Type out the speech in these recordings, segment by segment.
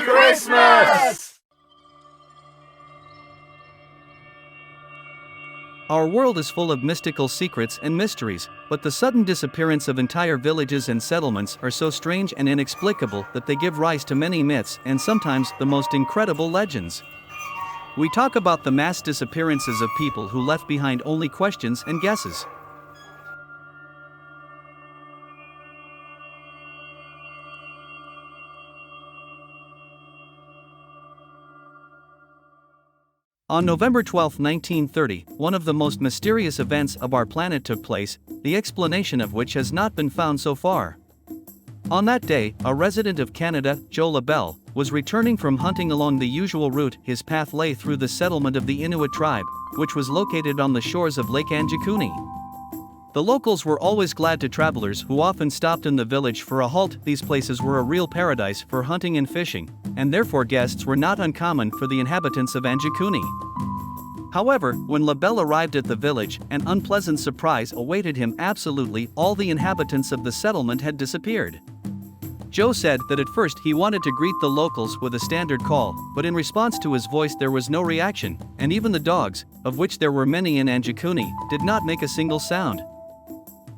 Christmas! Our world is full of mystical secrets and mysteries, but the sudden disappearance of entire villages and settlements are so strange and inexplicable that they give rise to many myths and sometimes the most incredible legends. We talk about the mass disappearances of people who left behind only questions and guesses. On November 12, 1930, one of the most mysterious events of our planet took place, the explanation of which has not been found so far. On that day, a resident of Canada, Joe LaBelle, was returning from hunting along the usual route. His path lay through the settlement of the Inuit tribe, which was located on the shores of Lake Anjikuni. The locals were always glad to travelers who often stopped in the village for a halt. These places were a real paradise for hunting and fishing, and therefore guests were not uncommon for the inhabitants of Anjikuni. However, when LaBelle arrived at the village, an unpleasant surprise awaited him. Absolutely all the inhabitants of the settlement had disappeared. Joe said that at first he wanted to greet the locals with a standard call, but in response to his voice there was no reaction, and even the dogs, of which there were many in Anjikuni, did not make a single sound.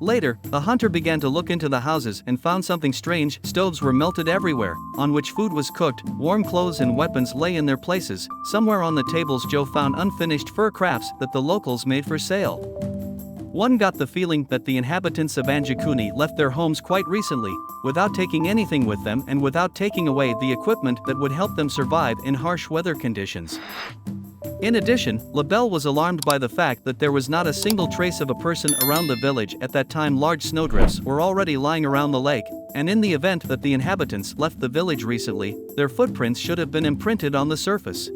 Later, the hunter began to look into the houses and found something strange. Stoves were melted everywhere, on which food was cooked. Warm clothes and weapons lay in their places. Somewhere on the tables Joe found unfinished fur crafts that the locals made for sale. One got the feeling that the inhabitants of Anjikuni left their homes quite recently, without taking anything with them and without taking away the equipment that would help them survive in harsh weather conditions. In addition, LaBelle was alarmed by the fact that there was not a single trace of a person around the village at that time. Large snowdrifts were already lying around the lake, and in the event that the inhabitants left the village recently, their footprints should have been imprinted on the surface.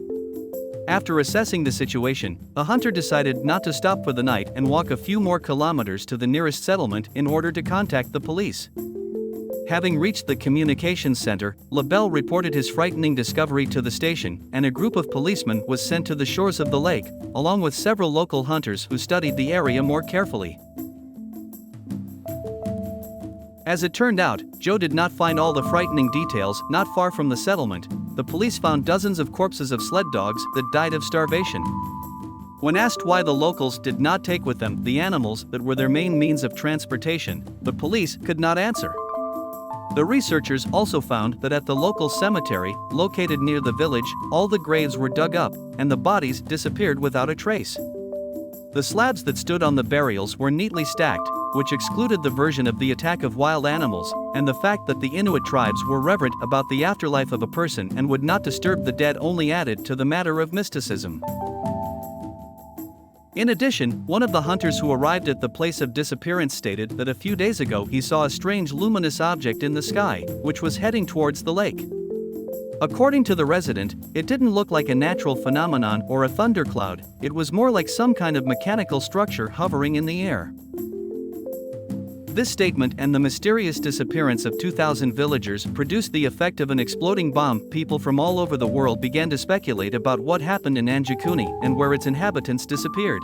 After assessing the situation, the hunter decided not to stop for the night and walk a few more kilometers to the nearest settlement in order to contact the police. Having reached the communications center, LaBelle reported his frightening discovery to the station, and a group of policemen was sent to the shores of the lake, along with several local hunters who studied the area more carefully. As it turned out, Joe did not find all the frightening details. Not far from the settlement, the police found dozens of corpses of sled dogs that died of starvation. When asked why the locals did not take with them the animals that were their main means of transportation, the police could not answer. The researchers also found that at the local cemetery, located near the village, all the graves were dug up, and the bodies disappeared without a trace. The slabs that stood on the burials were neatly stacked, which excluded the version of the attack of wild animals, and the fact that the Inuit tribes were reverent about the afterlife of a person and would not disturb the dead only added to the matter of mysticism. In addition, one of the hunters who arrived at the place of disappearance stated that a few days ago he saw a strange luminous object in the sky, which was heading towards the lake. According to the resident, it didn't look like a natural phenomenon or a thundercloud. It was more like some kind of mechanical structure hovering in the air. This statement and the mysterious disappearance of 2,000 villagers produced the effect of an exploding bomb. People from all over the world began to speculate about what happened in Anjikuni and where its inhabitants disappeared.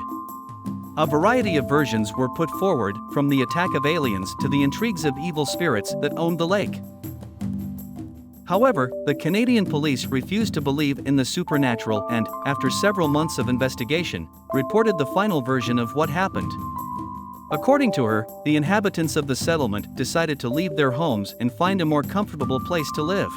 A variety of versions were put forward, from the attack of aliens to the intrigues of evil spirits that owned the lake. However, the Canadian police refused to believe in the supernatural and, after several months of investigation, reported the final version of what happened. According to her, the inhabitants of the settlement decided to leave their homes and find a more comfortable place to live.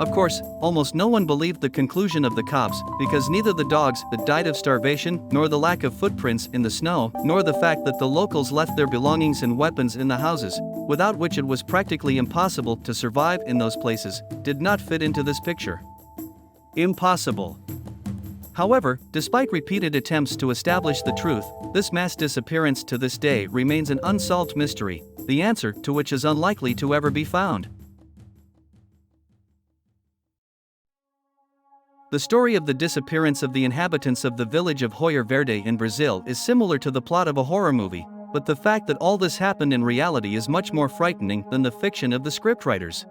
Of course, almost no one believed the conclusion of the cops, because neither the dogs that died of starvation, nor the lack of footprints in the snow, nor the fact that the locals left their belongings and weapons in the houses, without which it was practically impossible to survive in those places, did not fit into this picture. Impossible. However, despite repeated attempts to establish the truth, this mass disappearance to this day remains an unsolved mystery, the answer to which is unlikely to ever be found. The story of the disappearance of the inhabitants of the village of Hoyer Verde in Brazil is similar to the plot of a horror movie, but the fact that all this happened in reality is much more frightening than the fiction of the scriptwriters.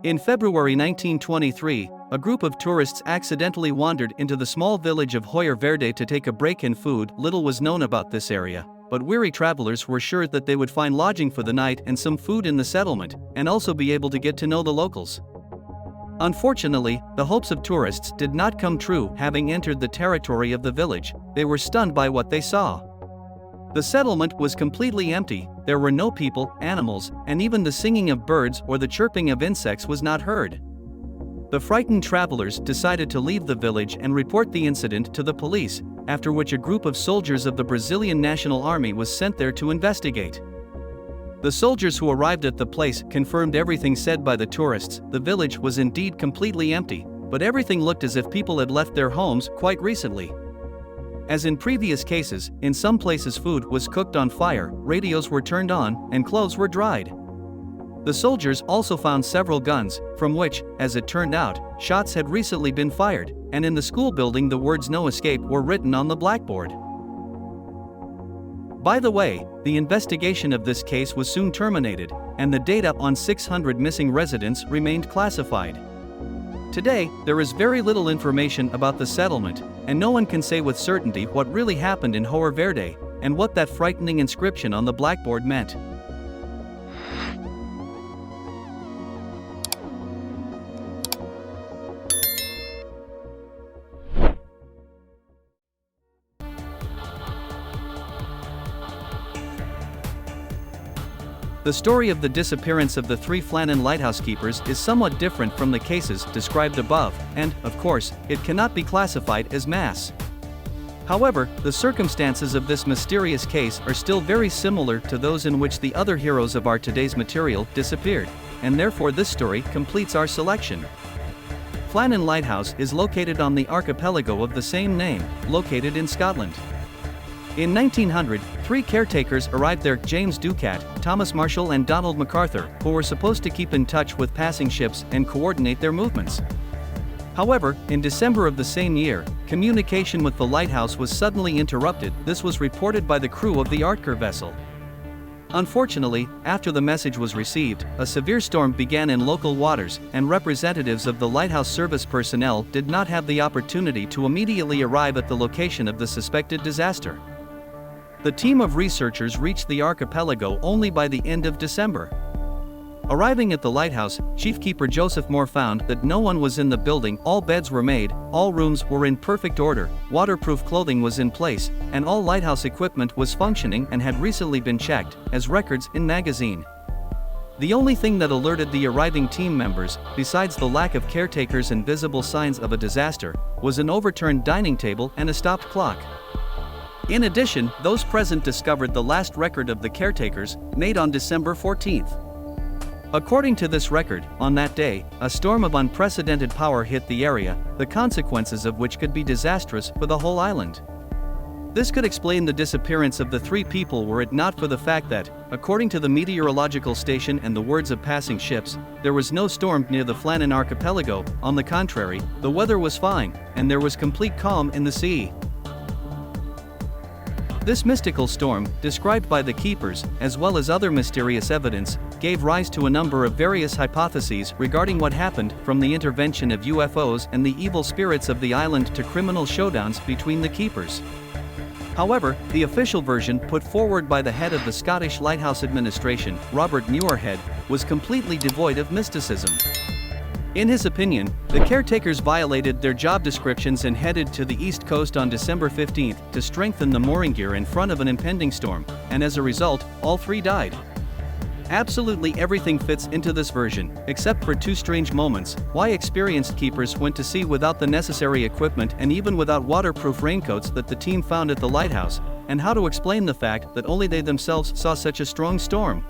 In February 1923, a group of tourists accidentally wandered into the small village of Hoyer Verde to take a break in food. Little was known about this area, but weary travelers were sure that they would find lodging for the night and some food in the settlement, and also be able to get to know the locals. Unfortunately, the hopes of tourists did not come true. Having entered the territory of the village, they were stunned by what they saw. The settlement was completely empty, there were no people, animals, and even the singing of birds or the chirping of insects was not heard. The frightened travelers decided to leave the village and report the incident to the police, after which a group of soldiers of the Brazilian National Army was sent there to investigate. The soldiers who arrived at the place confirmed everything said by the tourists. The village was indeed completely empty, but everything looked as if people had left their homes quite recently. As in previous cases, in some places food was cooked on fire, radios were turned on, and clothes were dried. The soldiers also found several guns, from which, as it turned out, shots had recently been fired, and in the school building the words "No Escape" were written on the blackboard. By the way, the investigation of this case was soon terminated, and the data on 600 missing residents remained classified. Today, there is very little information about the settlement, and no one can say with certainty what really happened in João Verde, and what that frightening inscription on the blackboard meant. The story of the disappearance of the 3 Flannan lighthouse keepers is somewhat different from the cases described above, and, of course, it cannot be classified as mass. However, the circumstances of this mysterious case are still very similar to those in which the other heroes of our today's material disappeared, and therefore this story completes our selection. Flannan Lighthouse is located on the archipelago of the same name, located in Scotland. In 1900, 3 caretakers arrived there: James Ducat, Thomas Marshall and Donald MacArthur, who were supposed to keep in touch with passing ships and coordinate their movements. However, in December of the same year, communication with the lighthouse was suddenly interrupted. This was reported by the crew of the Artker vessel. Unfortunately, after the message was received, a severe storm began in local waters, and representatives of the lighthouse service personnel did not have the opportunity to immediately arrive at the location of the suspected disaster. The team of researchers reached the archipelago only by the end of December. Arriving at the lighthouse, Chief Keeper Joseph Moore found that no one was in the building, all beds were made, all rooms were in perfect order, waterproof clothing was in place, and all lighthouse equipment was functioning and had recently been checked, as records in magazine. The only thing that alerted the arriving team members, besides the lack of caretakers and visible signs of a disaster, was an overturned dining table and a stopped clock. In addition, those present discovered the last record of the caretakers, made on December 14th. According to this record, on that day, a storm of unprecedented power hit the area, the consequences of which could be disastrous for the whole island. This could explain the disappearance of the 3 people were it not for the fact that, according to the meteorological station and the words of passing ships, there was no storm near the Flannan archipelago. On the contrary, the weather was fine, and there was complete calm in the sea. This mystical storm, described by the keepers, as well as other mysterious evidence, gave rise to a number of various hypotheses regarding what happened, from the intervention of UFOs and the evil spirits of the island to criminal showdowns between the keepers. However, the official version put forward by the head of the Scottish Lighthouse Administration, Robert Muirhead, was completely devoid of mysticism. In his opinion, the caretakers violated their job descriptions and headed to the east coast on December 15th to strengthen the mooring gear in front of an impending storm, and as a result, all 3 died. Absolutely everything fits into this version, except for 2 strange moments: why experienced keepers went to sea without the necessary equipment and even without waterproof raincoats that the team found at the lighthouse, and how to explain the fact that only they themselves saw such a strong storm.